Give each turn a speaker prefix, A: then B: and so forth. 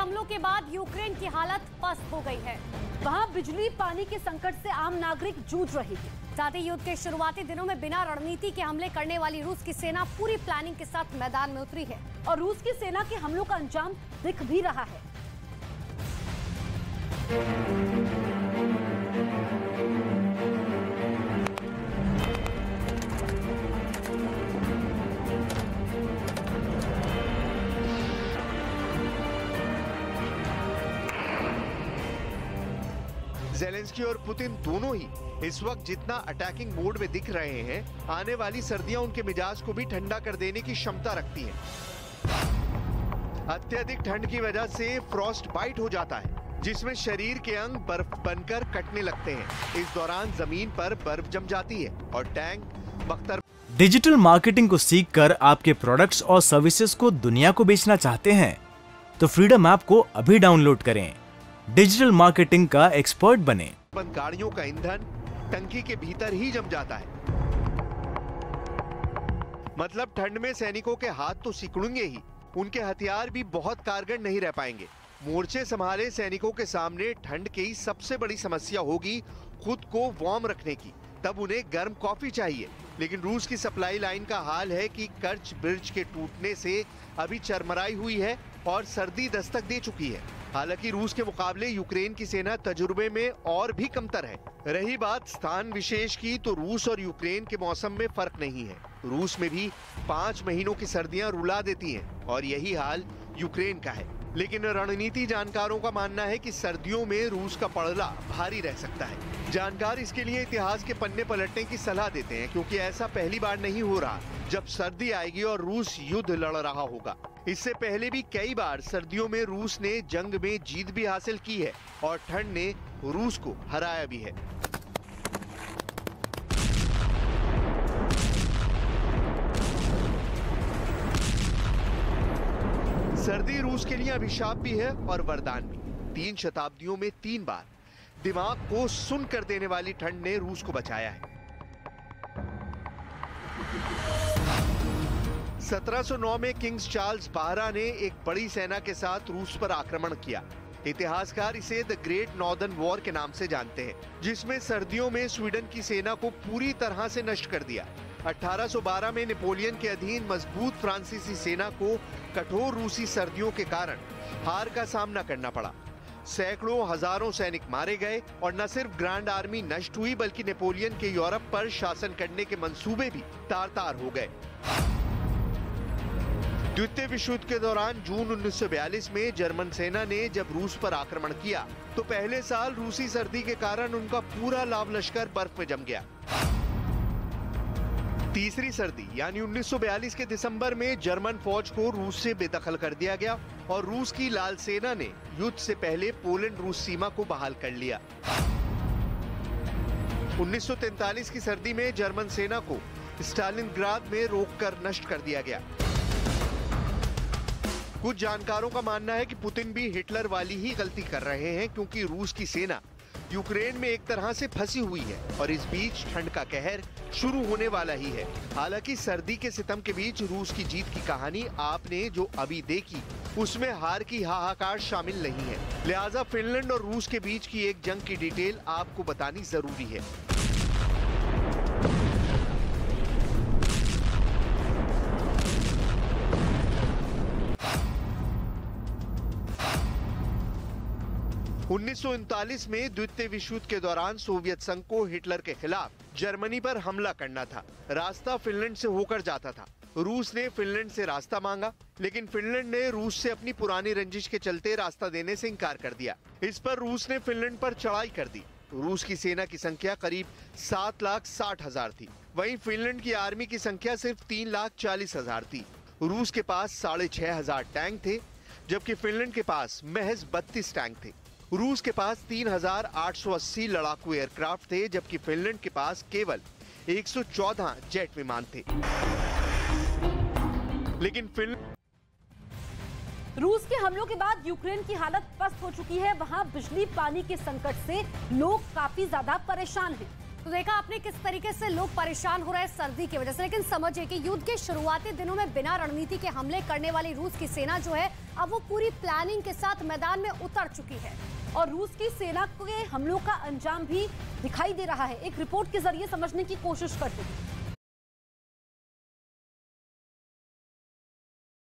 A: हमलों के बाद यूक्रेन की हालत पस्त हो गई है।
B: वहां बिजली पानी के संकट से आम नागरिक जूझ रहे हैं।
A: साथ ही युद्ध के शुरुआती दिनों में बिना रणनीति के हमले करने वाली रूस की सेना पूरी प्लानिंग के साथ मैदान में उतरी है
B: और रूस की सेना के हमलों का अंजाम दिख भी रहा है।
C: ज़ेलेंस्की और पुतिन दोनों ही इस वक्त जितना अटैकिंग मोड में दिख रहे हैं, आने वाली सर्दियां उनके मिजाज को भी ठंडा कर देने की क्षमता रखती हैं। अत्यधिक ठंड की वजह से फ्रॉस्ट बाइट हो जाता है, जिसमें शरीर के अंग बर्फ बनकर कटने लगते हैं। इस दौरान जमीन पर बर्फ जम जाती है और टैंक बख्तर।
D: डिजिटल मार्केटिंग को सीखकर आपके प्रोडक्ट्स और सर्विसेज को दुनिया को बेचना चाहते हैं तो फ्रीडम ऐप को अभी डाउनलोड करें। डिजिटल मार्केटिंग का एक्सपर्ट बने।
C: बंद गाड़ियों का ईंधन टंकी के भीतर ही जम जाता है। मतलब ठंड में सैनिकों के हाथ तो सिकुड़ेंगे ही, उनके हथियार भी बहुत कारगर नहीं रह पाएंगे। मोर्चे संभाले सैनिकों के सामने ठंड की सबसे बड़ी समस्या होगी खुद को वार्म रखने की। तब उन्हें गर्म कॉफी चाहिए, लेकिन रूस की सप्लाई लाइन का हाल है कि कर्च ब्रिज के टूटने से अभी चरमराई हुई है और सर्दी दस्तक दे चुकी है। हालांकि रूस के मुकाबले यूक्रेन की सेना तजुर्बे में और भी कमतर है। रही बात स्थान विशेष की, तो रूस और यूक्रेन के मौसम में फर्क नहीं है। रूस में भी 5 महीनों की सर्दियां रुला देती हैं और यही हाल यूक्रेन का है। लेकिन रणनीति जानकारों का मानना है कि सर्दियों में रूस का पड़ला भारी रह सकता है। जानकार इसके लिए इतिहास के पन्ने पलटने की सलाह देते हैं, क्योंकि ऐसा पहली बार नहीं हो रहा जब सर्दी आएगी और रूस युद्ध लड़ रहा होगा। इससे पहले भी कई बार सर्दियों में रूस ने जंग में जीत भी हासिल की है और ठंड ने रूस को हराया भी है। सर्दी रूस के लिए अभिशाप भी है और वरदान भी। 3 शताब्दियों में 3 बार दिमाग को सुन्न कर देने वाली ठंड ने रूस को बचाया है। 1709 में किंग्स चार्ल्स बारह ने एक बड़ी सेना के साथ रूस पर आक्रमण किया। इतिहासकार इसे द ग्रेट नॉर्दर्न वॉर के नाम से जानते हैं, जिसमें सर्दियों में स्वीडन की सेना को पूरी तरह से नष्ट कर दिया। 1812 में नेपोलियन के अधीन मजबूत फ्रांसीसी सेना को कठोर रूसी सर्दियों के कारण हार का सामना करना पड़ा। सैकड़ों हजारों सैनिक मारे गए और न सिर्फ ग्रैंड आर्मी नष्ट हुई, बल्कि नेपोलियन के यूरोप पर शासन करने के मंसूबे भी तार-तार हो गए। द्वितीय विश्व युद्ध के दौरान जून 1942 में जर्मन सेना ने जब रूस पर आक्रमण किया तो पहले साल रूसी सर्दी के कारण उनका पूरा लाव लश्कर बर्फ में जम गया। तीसरी सर्दी यानी 1942 के दिसंबर में जर्मन फौज को रूस से बेदखल कर दिया गया और रूस की लाल सेना ने युद्ध से पहले पोलैंड रूस सीमा को बहाल कर लिया। 1943 की सर्दी में जर्मन सेना को स्टालिनग्राद में रोककर नष्ट कर दिया गया। कुछ जानकारों का मानना है कि पुतिन भी हिटलर वाली ही गलती कर रहे हैं, क्योंकि रूस की सेना यूक्रेन में एक तरह से फंसी हुई है और इस बीच ठंड का कहर शुरू होने वाला ही है। हालांकि सर्दी के सितम के बीच रूस की जीत की कहानी आपने जो अभी देखी उसमें हार की हाहाकार शामिल नहीं है, लिहाजा फिनलैंड और रूस के बीच की एक जंग की डिटेल आपको बतानी जरूरी है। उन्नीस में द्वितीय विश्व युद्ध के दौरान सोवियत संघ को हिटलर के खिलाफ जर्मनी पर हमला करना था। रास्ता फिनलैंड से होकर जाता था। रूस ने फिनलैंड से रास्ता मांगा, लेकिन फिनलैंड ने रूस से अपनी पुरानी रंजिश के चलते रास्ता देने से इनकार कर दिया। इस पर रूस ने फिनलैंड पर चढ़ाई कर दी। रूस की सेना की संख्या करीब 7,60,000 थी, वहीं फिनलैंड की आर्मी की संख्या सिर्फ 3,40,000 थी। रूस के पास 6,500 टैंक थे, जबकि फिनलैंड के पास महज 32 टैंक थे। रूस के पास 3,880 लड़ाकू एयरक्राफ्ट थे, जबकि फिनलैंड के पास केवल 114 जेट विमान थे। लेकिन
B: रूस के हमलों के बाद यूक्रेन की हालत पस्त हो चुकी है। वहां बिजली पानी के संकट से लोग काफी ज्यादा परेशान हैं।
A: तो देखा आपने किस तरीके से लोग परेशान हो रहे हैं सर्दी की वजह से, लेकिन समझिए कि युद्ध के शुरुआती दिनों में बिना रणनीति के हमले करने वाली रूस की सेना जो है अब वो पूरी प्लानिंग के साथ मैदान में उतर चुकी है
B: और रूस की सेना के हमलों का अंजाम भी दिखाई दे रहा है। एक रिपोर्ट के जरिए समझने की कोशिश करते हैं।